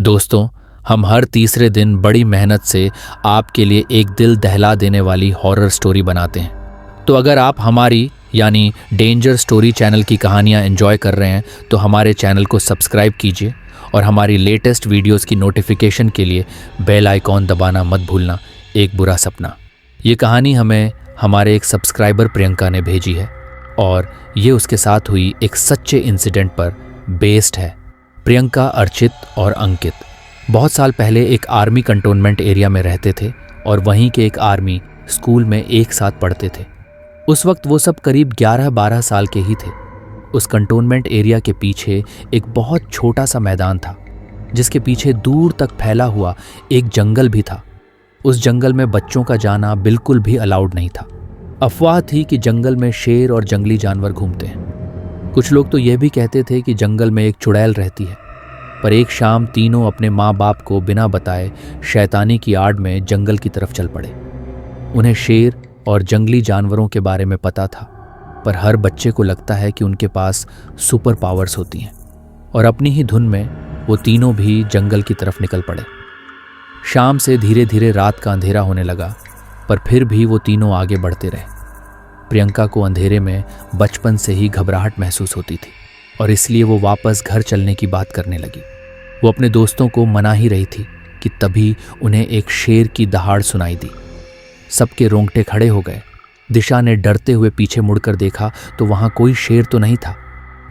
दोस्तों, हम हर तीसरे दिन बड़ी मेहनत से आपके लिए एक दिल दहला देने वाली हॉरर स्टोरी बनाते हैं। तो अगर आप हमारी यानी डेंजर स्टोरी चैनल की कहानियां एंजॉय कर रहे हैं तो हमारे चैनल को सब्सक्राइब कीजिए और हमारी लेटेस्ट वीडियोस की नोटिफिकेशन के लिए बेल आइकॉन दबाना मत भूलना। एक बुरा सपना, ये कहानी हमें हमारे एक सब्सक्राइबर प्रियंका ने भेजी है और ये उसके साथ हुई एक सच्चे इंसिडेंट पर बेस्ड है। प्रियंका, अर्चित और अंकित बहुत साल पहले एक आर्मी कंटोनमेंट एरिया में रहते थे और वहीं के एक आर्मी स्कूल में एक साथ पढ़ते थे। उस वक्त वो सब करीब 11-12 साल के ही थे। उस कंटोनमेंट एरिया के पीछे एक बहुत छोटा सा मैदान था जिसके पीछे दूर तक फैला हुआ एक जंगल भी था। उस जंगल में बच्चों का जाना बिल्कुल भी अलाउड नहीं था। अफवाह थी कि जंगल में शेर और जंगली जानवर घूमते हैं। कुछ लोग तो यह भी कहते थे कि जंगल में एक चुड़ैल रहती है। पर एक शाम तीनों अपने माँ बाप को बिना बताए शैतानी की आड़ में जंगल की तरफ चल पड़े। उन्हें शेर और जंगली जानवरों के बारे में पता था, पर हर बच्चे को लगता है कि उनके पास सुपर पावर्स होती हैं और अपनी ही धुन में वो तीनों भी जंगल की तरफ निकल पड़े। शाम से धीरे धीरे रात का अंधेरा होने लगा, पर फिर भी वो तीनों आगे बढ़ते रहे। प्रियंका को अंधेरे में बचपन से ही घबराहट महसूस होती थी और इसलिए वो वापस घर चलने की बात करने लगी। वो अपने दोस्तों को मना ही रही थी कि तभी उन्हें एक शेर की दहाड़ सुनाई दी। सबके रोंगटे खड़े हो गए। दिशा ने डरते हुए पीछे मुड़कर देखा तो वहां कोई शेर तो नहीं था,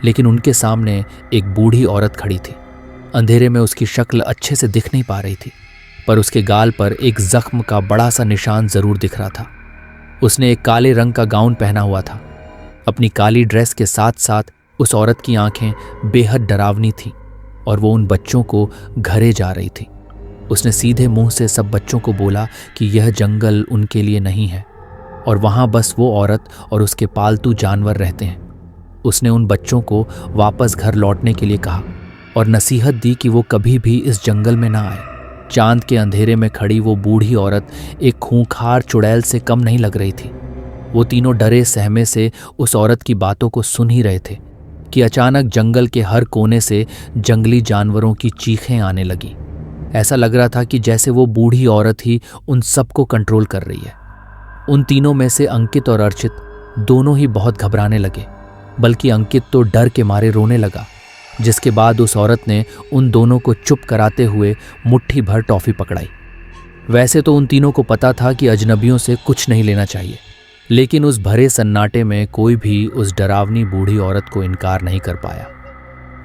लेकिन उनके सामने एक बूढ़ी औरत खड़ी थी। अंधेरे में उसकी शक्ल अच्छे से दिख नहीं पा रही थी, पर उसके गाल पर एक जख्म का बड़ा सा निशान जरूर दिख रहा था। उसने एक काले रंग का गाउन पहना हुआ था। अपनी काली ड्रेस के साथ साथ उस औरत की आंखें बेहद डरावनी थीं और वो उन बच्चों को घरे जा रही थी। उसने सीधे मुंह से सब बच्चों को बोला कि यह जंगल उनके लिए नहीं है और वहां बस वो औरत और उसके पालतू जानवर रहते हैं। उसने उन बच्चों को वापस घर लौटने के लिए कहा और नसीहत दी कि वो कभी भी इस जंगल में ना आए। चांद के अंधेरे में खड़ी वो बूढ़ी औरत एक खूंखार चुड़ैल से कम नहीं लग रही थी। वो तीनों डरे सहमे से उस औरत की बातों को सुन ही रहे थे कि अचानक जंगल के हर कोने से जंगली जानवरों की चीखें आने लगी। ऐसा लग रहा था कि जैसे वो बूढ़ी औरत ही उन सबको कंट्रोल कर रही है। उन तीनों में से अंकित और अर्चित दोनों ही बहुत घबराने लगे, बल्कि अंकित तो डर के मारे रोने लगा। जिसके बाद उस औरत ने उन दोनों को चुप कराते हुए मुट्ठी भर टॉफी पकड़ाई। वैसे तो उन तीनों को पता था कि अजनबियों से कुछ नहीं लेना चाहिए, लेकिन उस भरे सन्नाटे में कोई भी उस डरावनी बूढ़ी औरत को इनकार नहीं कर पाया।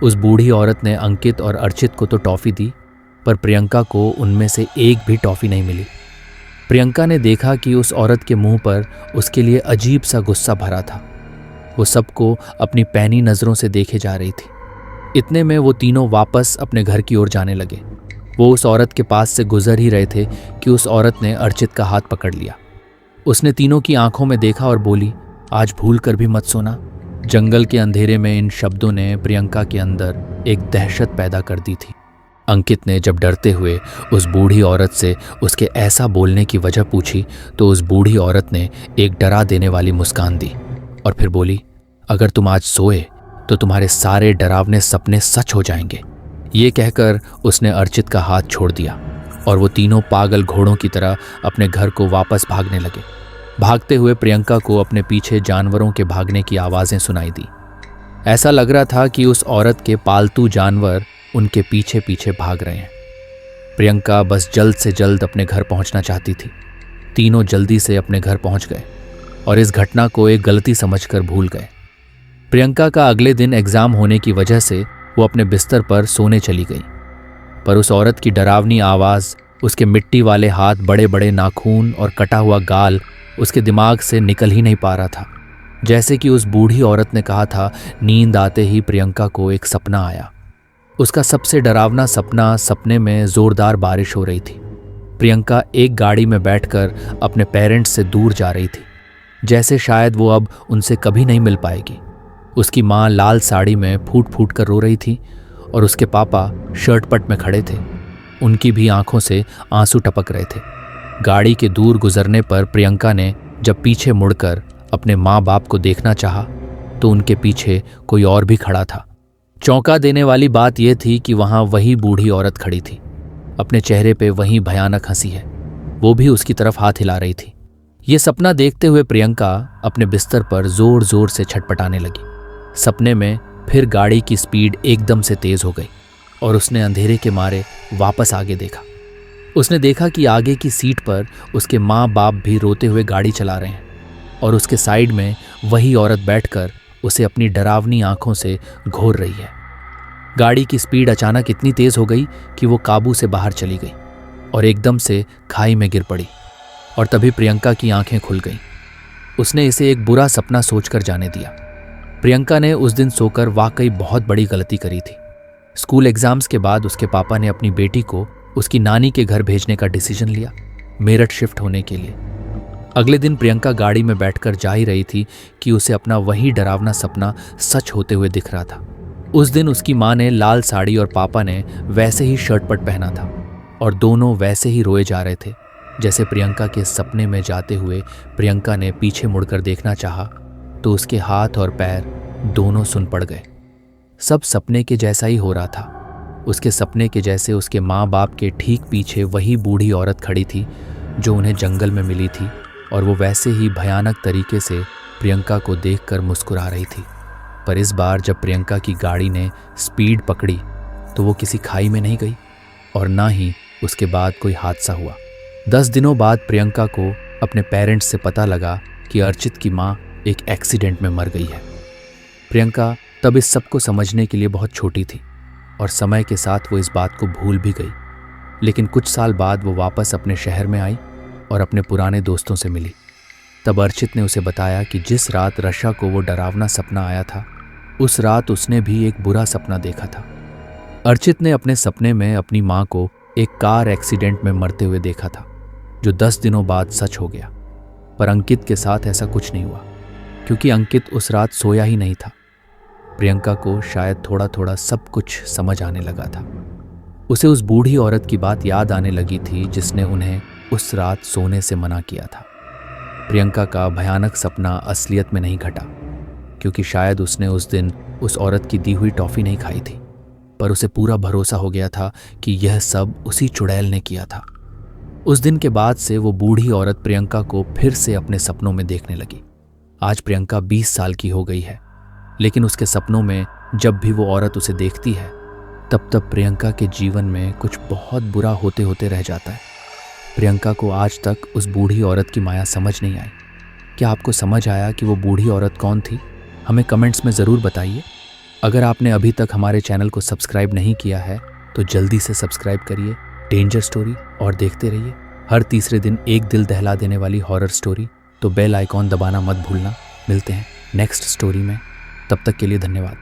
उस बूढ़ी औरत ने अंकित और अर्चित को तो टॉफी दी, पर प्रियंका को उनमें से एक भी टॉफी नहीं मिली। प्रियंका ने देखा कि उस औरत के मुंह पर उसके लिए अजीब सा गुस्सा भरा था। वो सबको अपनी पैनी नज़रों से देखे जा रही थी। इतने में वो तीनों वापस अपने घर की ओर जाने लगे। वो उस औरत के पास से गुजर ही रहे थे कि उस औरत ने अर्चित का हाथ पकड़ लिया। उसने तीनों की आंखों में देखा और बोली, आज भूल कर भी मत सोना। जंगल के अंधेरे में इन शब्दों ने प्रियंका के अंदर एक दहशत पैदा कर दी थी। अंकित ने जब डरते हुए उस बूढ़ी औरत से उसके ऐसा बोलने की वजह पूछी तो उस बूढ़ी औरत ने एक डरा देने वाली मुस्कान दी और फिर बोली, अगर तुम आज सोए तो तुम्हारे सारे डरावने सपने सच हो जाएंगे। ये कहकर उसने अर्चित का हाथ छोड़ दिया और वो तीनों पागल घोड़ों की तरह अपने घर को वापस भागने लगे। भागते हुए प्रियंका को अपने पीछे जानवरों के भागने की आवाज़ें सुनाई दी। ऐसा लग रहा था कि उस औरत के पालतू जानवर उनके पीछे पीछे भाग रहे हैं। प्रियंका बस जल्द से जल्द अपने घर पहुंचना चाहती थी। तीनों जल्दी से अपने घर पहुंच गए और इस घटना को एक गलती समझकर भूल गए। प्रियंका का अगले दिन एग्जाम होने की वजह से वो अपने बिस्तर पर सोने चली गई, पर उस औरत की डरावनी आवाज़, उसके मिट्टी वाले हाथ, बड़े बड़े नाखून और कटा हुआ गाल उसके दिमाग से निकल ही नहीं पा रहा था। जैसे कि उस बूढ़ी औरत ने कहा था, नींद आते ही प्रियंका को एक सपना आया। उसका सबसे डरावना सपना, सपने में जोरदार बारिश हो रही थी। प्रियंका एक गाड़ी में बैठकर अपने पेरेंट्स से दूर जा रही थी, जैसे शायद वो अब उनसे कभी नहीं मिल पाएगी। उसकी माँ लाल साड़ी में फूट फूट कर रो रही थी और उसके पापा शर्ट पट में खड़े थे। उनकी भी आंखों से आंसू टपक रहे थे। गाड़ी के दूर गुजरने पर प्रियंका ने जब पीछे मुड़कर अपने माँ बाप को देखना चाहा तो उनके पीछे कोई और भी खड़ा था। चौंका देने वाली बात यह थी कि वहां वही बूढ़ी औरत खड़ी थी। अपने चेहरे पे वही भयानक हंसी है, वो भी उसकी तरफ हाथ हिला रही थी। ये सपना देखते हुए प्रियंका अपने बिस्तर पर जोर जोर से छटपटाने लगी। सपने में फिर गाड़ी की स्पीड एकदम से तेज हो गई और उसने अंधेरे के मारे वापस आगे देखा। उसने देखा कि आगे की सीट पर उसके माँ बाप भी रोते हुए गाड़ी चला रहे हैं और उसके साइड में वही औरत बैठकर उसे अपनी डरावनी आंखों से घूर रही है। गाड़ी की स्पीड अचानक इतनी तेज हो गई कि वो काबू से बाहर चली गई और एकदम से खाई में गिर पड़ी। और तभी प्रियंका की आंखें खुल गईं। उसने इसे एक बुरा सपना सोचकर जाने दिया। प्रियंका ने उस दिन सोकर वाकई बहुत बड़ी गलती करी थी। स्कूल एग्जाम्स के बाद उसके पापा ने अपनी बेटी को उसकी नानी के घर भेजने का डिसीजन लिया, मेरठ शिफ्ट होने के लिए। अगले दिन प्रियंका गाड़ी में बैठकर जा ही रही थी कि उसे अपना वही डरावना सपना सच होते हुए दिख रहा था। उस दिन उसकी माँ ने लाल साड़ी और पापा ने वैसे ही शर्ट पट पहना था और दोनों वैसे ही रोए जा रहे थे जैसे प्रियंका के सपने में जाते हुए प्रियंका ने पीछे मुड़कर देखना चाहा तो उसके हाथ और पैर दोनों सुन पड़ गए। सब सपने के जैसा ही हो रहा था। उसके सपने के जैसे उसके माँ बाप के ठीक पीछे वही बूढ़ी औरत खड़ी थी जो उन्हें जंगल में मिली थी और वो वैसे ही भयानक तरीके से प्रियंका को देखकर मुस्कुरा रही थी। पर इस बार जब प्रियंका की गाड़ी ने स्पीड पकड़ी तो वो किसी खाई में नहीं गई और ना ही उसके बाद कोई हादसा हुआ। 10 दिनों बाद प्रियंका को अपने पेरेंट्स से पता लगा कि अर्चित की माँ एक एक्सीडेंट में मर गई है। प्रियंका तब इस सब को समझने के लिए बहुत छोटी थी और समय के साथ वो इस बात को भूल भी गई। लेकिन कुछ साल बाद वो वापस अपने शहर में आई और अपने पुराने दोस्तों से मिली। तब अर्चित ने उसे बताया कि जिस रात रशा को वो डरावना सपना आया था उस रात उसने भी एक बुरा सपना देखा था। अर्चित ने अपने सपने में अपनी माँ को एक कार एक्सीडेंट में मरते हुए देखा था जो 10 दिनों बाद सच हो गया। पर अंकित के साथ ऐसा कुछ नहीं हुआ क्योंकि अंकित उस रात सोया ही नहीं था। प्रियंका को शायद थोड़ा थोड़ा सब कुछ समझ आने लगा था। उसे उस बूढ़ी औरत की बात याद आने लगी थी जिसने उन्हें उस रात सोने से मना किया था। प्रियंका का भयानक सपना असलियत में नहीं घटा क्योंकि शायद उसने उस दिन उस औरत की दी हुई टॉफी नहीं खाई थी, पर उसे पूरा भरोसा हो गया था कि यह सब उसी चुड़ैल ने किया था। उस दिन के बाद से वो बूढ़ी औरत प्रियंका को फिर से अपने सपनों में देखने लगी। आज प्रियंका 20 साल की हो गई है, लेकिन उसके सपनों में जब भी वो औरत उसे देखती है तब तब प्रियंका के जीवन में कुछ बहुत बुरा होते होते रह जाता है। प्रियंका को आज तक उस बूढ़ी औरत की माया समझ नहीं आई। क्या आपको समझ आया कि वो बूढ़ी औरत कौन थी? हमें कमेंट्स में ज़रूर बताइए। अगर आपने अभी तक हमारे चैनल को सब्सक्राइब नहीं किया है तो जल्दी से सब्सक्राइब करिए डेंजर स्टोरी और देखते रहिए हर तीसरे दिन एक दिल दहला देने वाली हॉरर स्टोरी। तो बेल आइकॉन दबाना मत भूलना। मिलते हैं नेक्स्ट स्टोरी में, तब तक के लिए धन्यवाद।